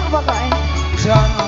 pokoknya. Jono.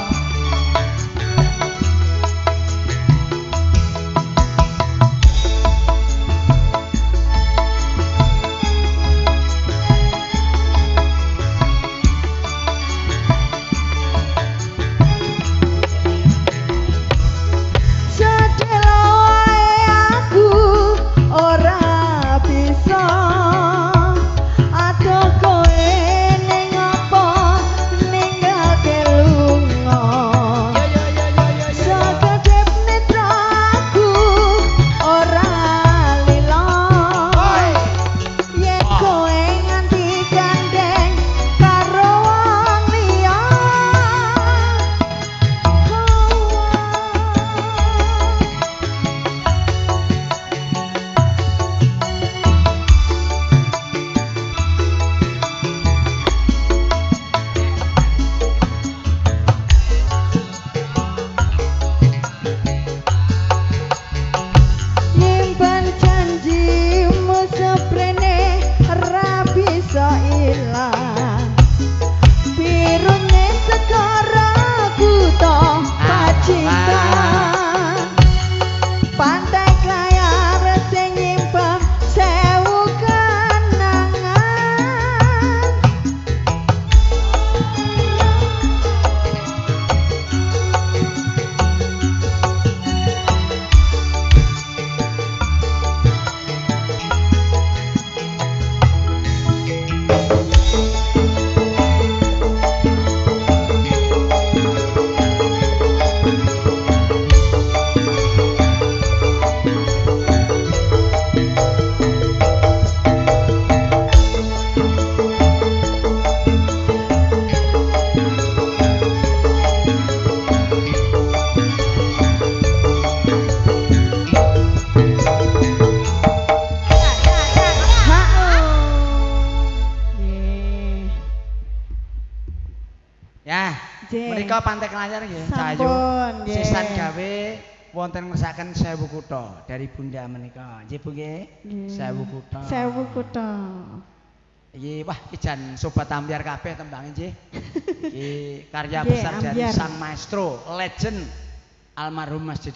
Ya, menika Pantai Kelayar nggih, Cahayu. Sisan gawe wonten ngersaken 1000 kutha dari Bunda menika. Nggih Bu nggih. 1000 kutha. 1000 kutha. Iki wah iki jan sobat ambyar kabeh tembange nggih. Iki karya besar dari sang maestro, legend almarhum Mas